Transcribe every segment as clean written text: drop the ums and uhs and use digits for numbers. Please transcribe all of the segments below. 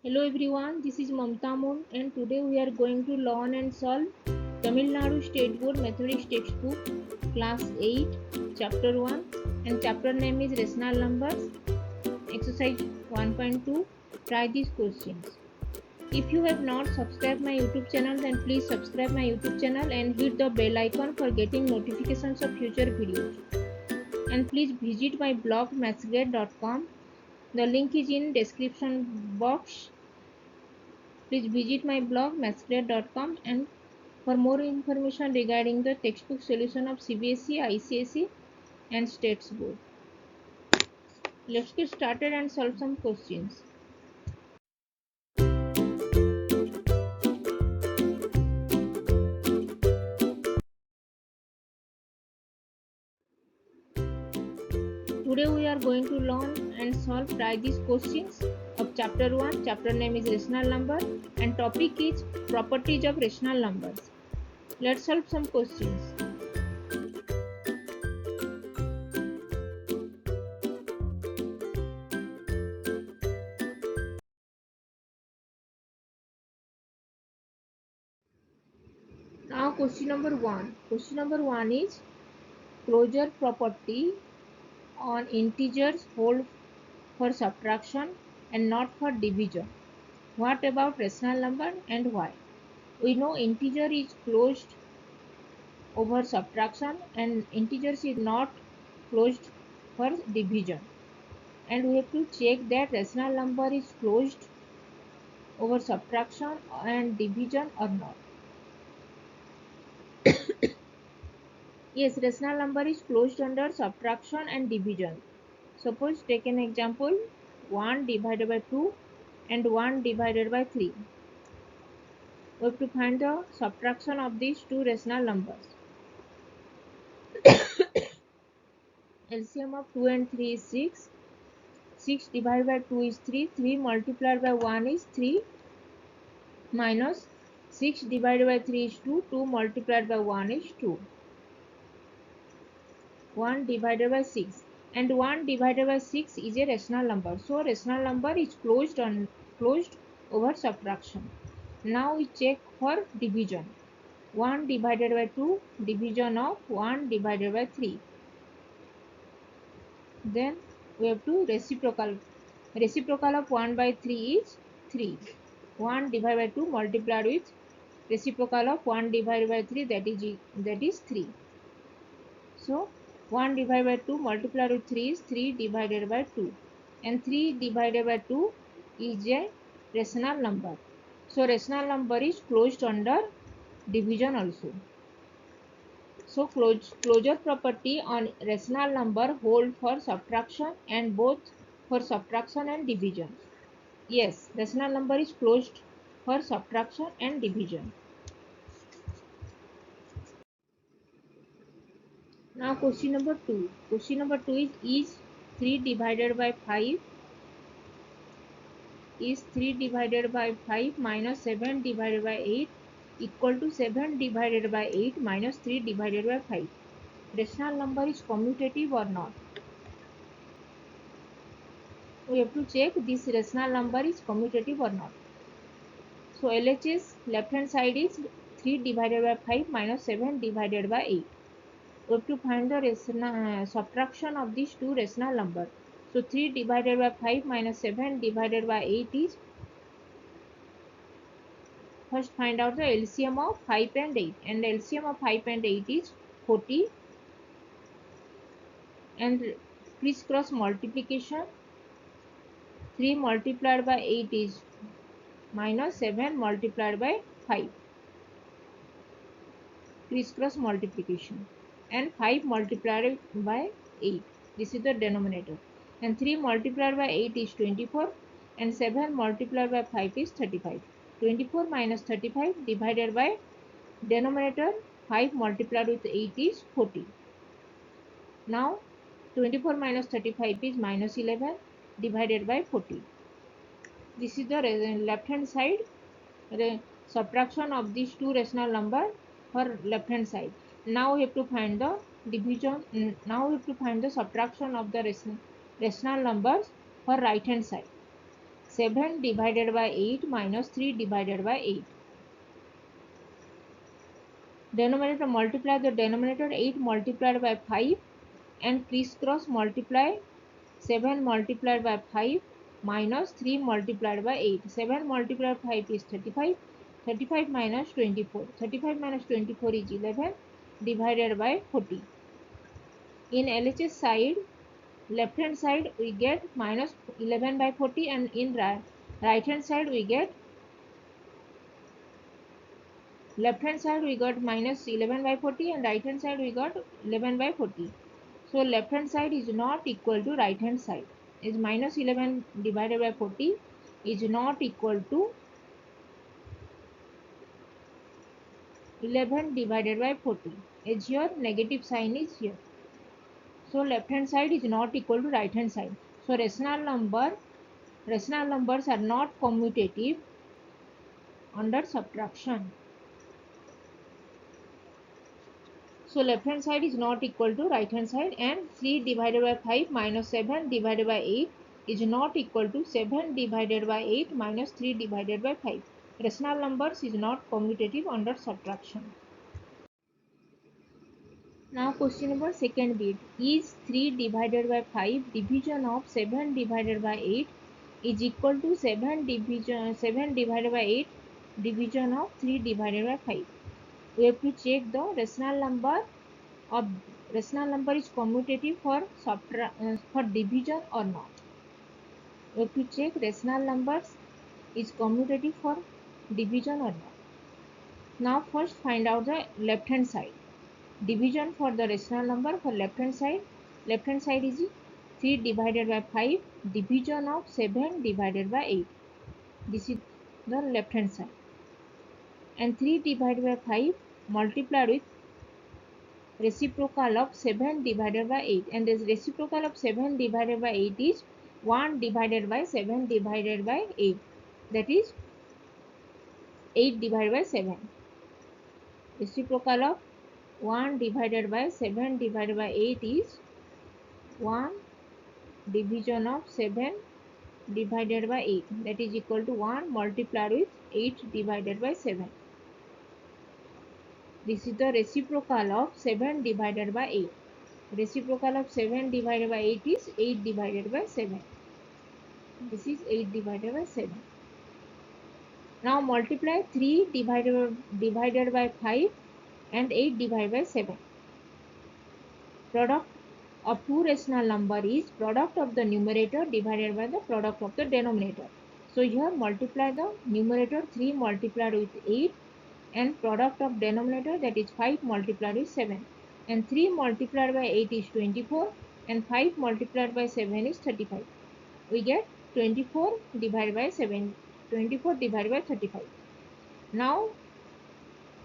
Hello everyone, this is Mamta Moon and today we are going to learn and solve Tamil Nadu State Board Methodist Textbook Class 8 Chapter 1 and chapter name is Rational Numbers. Exercise 1.2. Try these questions. If you have not subscribed my YouTube channel then please subscribe my YouTube channel and hit the bell icon for getting notifications of future videos. And please visit my blog mathsgrade.com. The link is in description box. Please visit my blog mathsgrade.com and for more information regarding the textbook solution of CBSE, ICSE and States Board. Let's get started and solve some questions. Today we are going to learn and solve try these questions of chapter 1. Chapter name is rational number and topic is properties of rational numbers. Let's solve some questions. Now question number 1. Question number 1 is closure property on integers hold for subtraction and not for division. What about rational number and why? We know integer is closed over subtraction and integers is not closed for division. And we have to check that rational number is closed over subtraction and division or not. Yes, rational number is closed under subtraction and division. Suppose take an example 1 divided by 2 and 1 divided by 3. We have to find the subtraction of these two rational numbers. LCM of 2 and 3 is 6. 6 divided by 2 is 3. 3 multiplied by 1 is 3 minus 6 divided by 3 is 2. 2 multiplied by 1 is 2. 1 divided by 6 and 1 divided by 6 is a rational number. So rational number is closed over subtraction. Now we check for division. 1 divided by 2 division of 1 divided by 3. Then we have to reciprocal of 1 by 3 is 3. 1 divided by 2 multiplied with reciprocal of 1 divided by 3 that is 3. So 1 divided by 2 multiplied with 3 is 3 divided by 2 and 3 divided by 2 is a rational number. So rational number is closed under division also. So closure property on rational number hold for subtraction and both for subtraction and division. Yes, rational number is closed for subtraction and division. Now question number 2. Question number 2 is 3 divided by 5 is 3 divided by 5 minus 7 divided by 8 equal to 7 divided by 8 minus 3 divided by 5. Rational number is commutative or not? We have to check this rational number is commutative or not. So LHS left hand side is 3 divided by 5 minus 7 divided by 8. We have to find the subtraction of these two rational numbers. So 3 divided by 5 minus 7 divided by 8 is, first find out the LCM of 5 and 8 and LCM of 5 and 8 is 40 and crisscross multiplication 3 multiplied by 8 is minus 7 multiplied by 5 crisscross multiplication and 5 multiplied by 8, this is the denominator, and 3 multiplied by 8 is 24 and 7 multiplied by 5 is 35. 24 minus 35 divided by denominator 5 multiplied with 8 is 40. Now 24 minus 35 is minus 11 divided by 40. This is the left hand side, the subtraction of these two rational number for left hand side. Now we have to find the division. Now we have to find the subtraction of the rational numbers for right hand side. 7 divided by 8 minus 3 divided by 8. Denominator, multiply the denominator 8 multiplied by 5 and crisscross multiply 7 multiplied by 5 minus 3 multiplied by 8. 7 multiplied by 5 is 35. 35 minus 24. 35 minus 24 is 11 divided by 40. In LHS side, left hand side we get minus 11 by 40, and in right hand side we get left hand side we got minus 11 by 40 and right hand side we got 11 by 40. So left hand side is not equal to right hand side. Is minus 11 divided by 40 is not equal to 11 divided by 40. As here negative sign is here. So left hand side is not equal to right hand side. So rational numbers are not commutative under subtraction. So left hand side is not equal to right hand side, and 3 divided by 5 minus 7 divided by 8 is not equal to 7 divided by 8 minus 3 divided by 5. Rational numbers is not commutative under subtraction. Now question number second bit. Is 3 divided by 5 division of 7 divided by 8 is equal to 7 divided by 8 division of 3 divided by 5. We have to check the rational number is commutative for division or not. We have to check rational numbers is commutative for division or not. Now first find out the left hand side. Division for the rational number for left hand side is 3 divided by 5 division of 7 divided by 8. This is the left hand side. And 3 divided by 5 multiplied with reciprocal of 7 divided by 8, and the reciprocal of 7 divided by 8 is 1 divided by 7 divided by 8, that is 8 divided by 7. Reciprocal of 1 divided by 7 divided by 8 is 1 division of 7 divided by 8, that is equal to 1 multiplied with 8 divided by 7. This is the reciprocal of 7 divided by 8. Reciprocal of 7 divided by 8 is 8 divided by 7. This is 8 divided by 7. Now multiply 3 divided by 5 and 8 divided by 7. Product of two rational number is product of the numerator divided by the product of the denominator. So here multiply the numerator 3 multiplied with 8 and product of denominator, that is 5 multiplied with 7. And 3 multiplied by 8 is 24 and 5 multiplied by 7 is 35. We get 24 divided by 7, 24 divided by 35. Now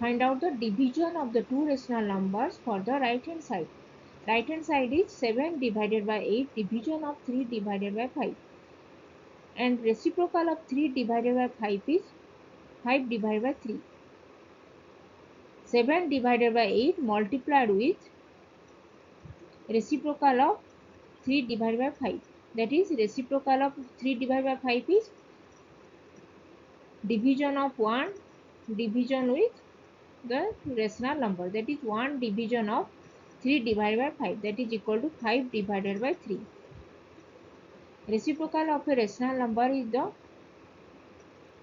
find out the division of the two rational numbers for the right hand side. Right hand side is 7 divided by 8 division of 3 divided by 5. And reciprocal of 3 divided by 5 is 5 divided by 3. 7 divided by 8 multiplied with reciprocal of 3 divided by 5. That is reciprocal of 3 divided by 5 is division of 1 division with the rational number, that is 1 division of 3 divided by 5, that is equal to 5 divided by 3. Reciprocal of a rational number is the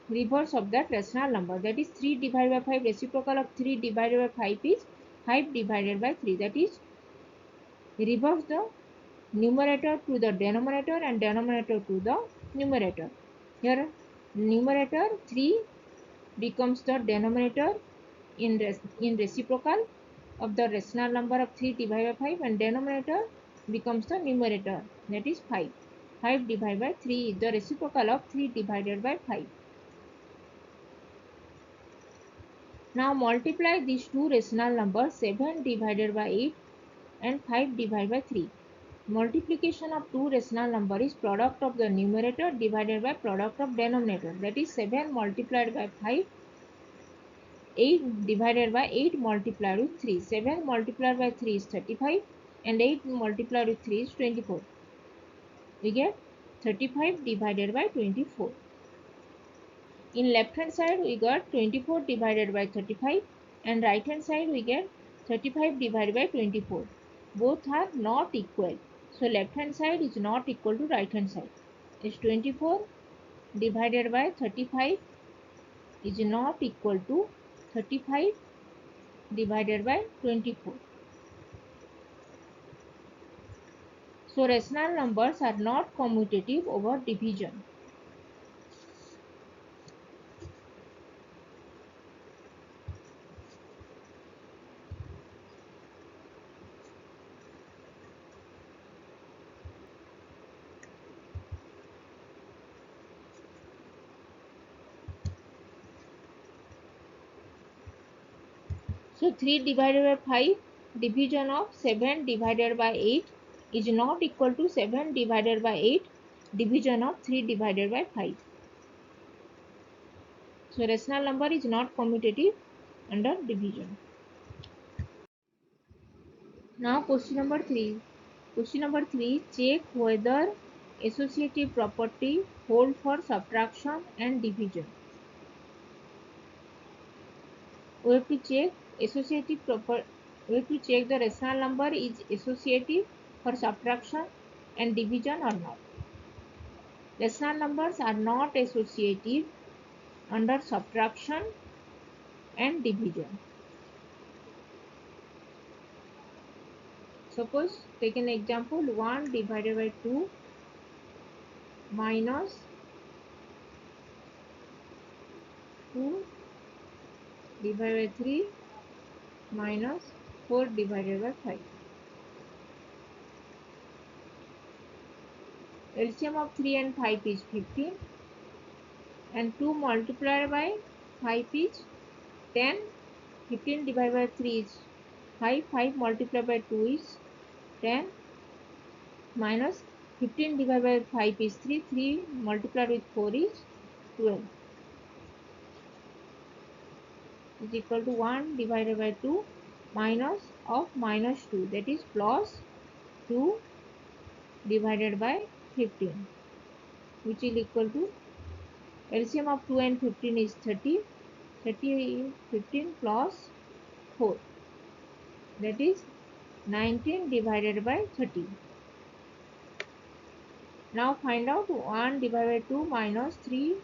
reverse of that rational number, that is 3 divided by 5. Reciprocal of 3 divided by 5 is 5 divided by 3, that is reverse the numerator to the denominator and denominator to the numerator. Here numerator 3 becomes the denominator in reciprocal of the rational number of 3 divided by 5, and denominator becomes the numerator, that is 5. 5 divided by 3 is the reciprocal of 3 divided by 5. Now multiply these two rational numbers 7 divided by 8 and 5 divided by 3. Multiplication of two rational number is product of the numerator divided by product of denominator, that is 7 multiplied by 5, 8 divided by 8 multiplied with 3. 7 multiplied by 3 is 35 and 8 multiplied with 3 is 24. We get 35 divided by 24. In left hand side we got 24 divided by 35 and right hand side we get 35 divided by 24. Both are not equal. So left hand side is not equal to right hand side. Is 24 divided by 35 is not equal to 35 divided by 24. So rational numbers are not commutative over division. So 3 divided by 5, division of 7 divided by 8 is not equal to 7 divided by 8, division of 3 divided by 5. So rational number is not commutative under division. Now question number 3. Question number 3, check whether associative property hold for subtraction and division. We have to check associative property. We have to check the rational number is associative for subtraction and division or not. Rational numbers are not associative under subtraction and division. Suppose take an example, 1 divided by 2 minus 2 divided by 3 minus 4 divided by 5. LCM of 3 and 5 is 15 and 2 multiplied by 5 is 10. 15 divided by 3 is 5. 5 multiplied by 2 is 10 minus 15 divided by 5 is 3. 3 multiplied with 4 is 12 is equal to 1 divided by 2 minus of minus 2, that is plus 2 divided by 15, which is equal to LCM of 2 and 15 is 30. 30 15 plus 4, that is 19 divided by 30. Now find out 1 divided by 2 minus 3,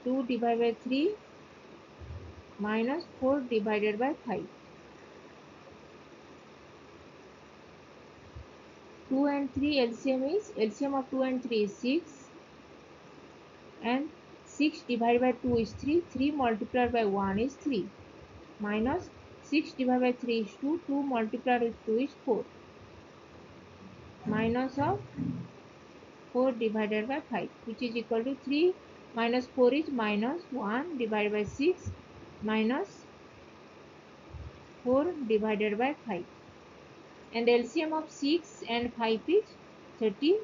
2 divided by 3 minus 4 divided by 5. 2 and 3 LCM of 2 and 3 is 6 and 6 divided by 2 is 3. 3 multiplied by 1 is 3 minus 6 divided by 3 is 2. 2 multiplied with 2 is 4 minus of 4 divided by 5, which is equal to 3 minus 4 is minus 1 divided by 6 minus 4 divided by 5. And LCM of 6 and 5 is 30.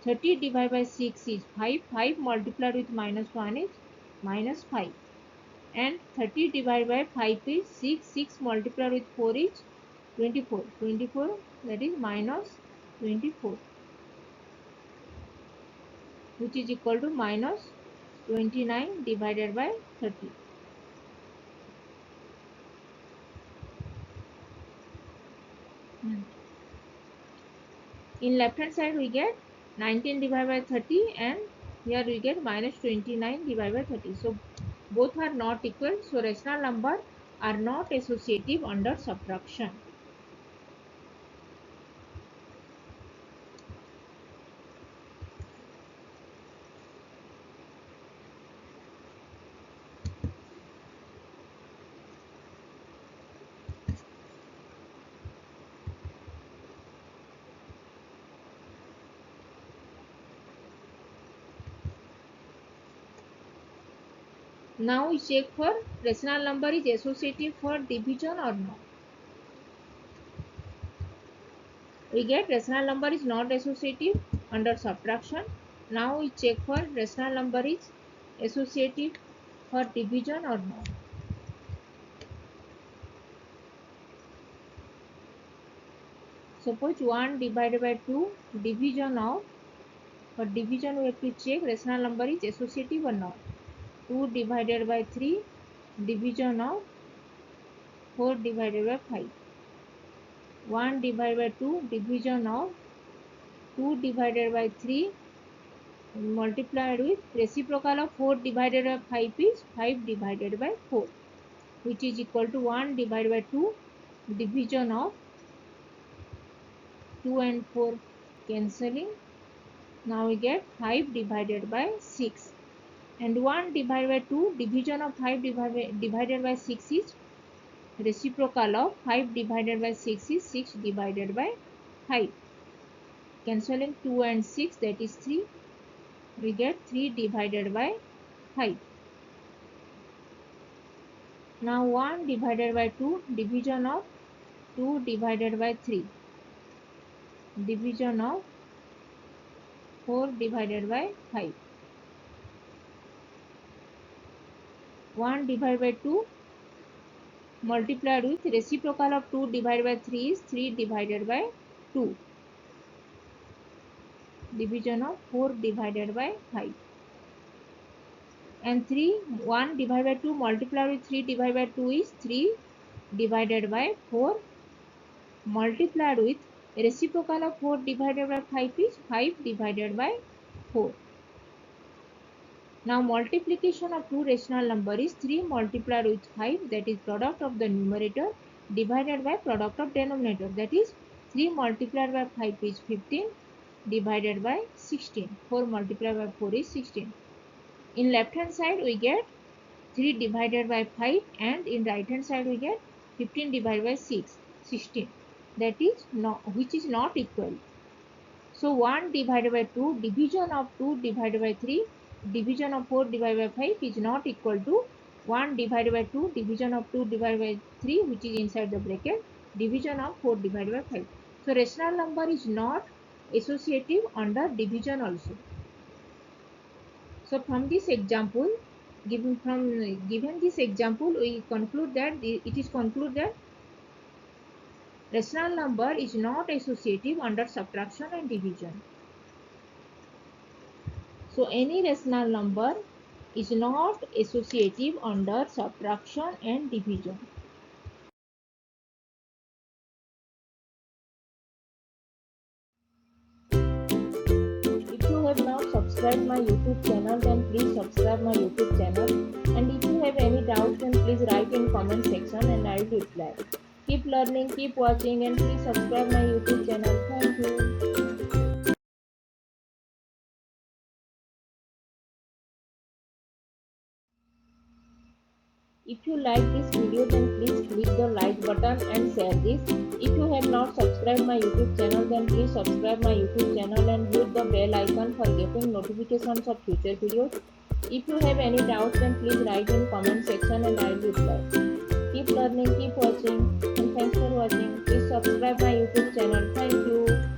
30 divided by 6 is 5. 5 multiplied with minus 1 is minus 5. And 30 divided by 5 is 6. 6 multiplied with 4 is 24. 24, that is minus 24, which is equal to minus 29 divided by 30. In left hand side we get 19 divided by 30 and here we get minus 29 divided by 30. So both are not equal. So rational number are not associative under subtraction. Now we check for rational number is associative for division or not. We get rational number is not associative under subtraction. Now we check for rational number is associative for division or not. Suppose 1 divided by 2 division of, for division we have to check rational number is associative or not. 2 divided by 3 division of 4 divided by 5. 1 divided by 2 division of 2 divided by 3 multiplied with reciprocal of 4 divided by 5 is 5 divided by 4, which is equal to 1 divided by 2 division of 2 and 4 cancelling. Now we get 5 divided by 6, and 1 divided by 2 division of 5 divided by 6 is reciprocal of 5 divided by 6 is 6 divided by 5. Cancelling 2 and 6, that is 3. We get 3 divided by 5. Now 1 divided by 2 division of 2 divided by 3 division of 4 divided by 5. 1 divided by 2 multiplied with reciprocal of 2 divided by 3 is 3 divided by 2 division of 4 divided by 5. And 1 divided by 2 multiplied with 3 divided by 2 is 3 divided by 4 multiplied with reciprocal of 4 divided by 5 is 5 divided by 4. Now multiplication of two rational number is 3 multiplied with 5, that is product of the numerator divided by product of denominator, that is 3 multiplied by 5 is 15 divided by 16. 4 multiplied by 4 is 16. In left hand side we get 3 divided by 5, and in right hand side we get 15 divided by 6, 16. That is which is not equal. So 1 divided by 2 division of 2 divided by 3 division of 4 divided by 5 is not equal to 1 divided by 2 division of 2 divided by 3, which is inside the bracket, division of 4 divided by 5. So rational number is not associative under division also. So from this example, given this example, we conclude that it is concluded that rational number is not associative under subtraction and division. So any rational number is not associative under subtraction and division. If you have not subscribed my YouTube channel, then please subscribe my YouTube channel. And if you have any doubts, then please write in comment section and I will reply. Keep learning, keep watching, and please subscribe my YouTube channel. Thank you. If you like this video, then please click the like button and share this. If you have not subscribed my YouTube channel, then please subscribe my YouTube channel and hit the bell icon for getting notifications of future videos. If you have any doubts, then please write in comment section and I will reply. Keep learning, keep watching, and thanks for watching. Please subscribe my YouTube channel. Thank you.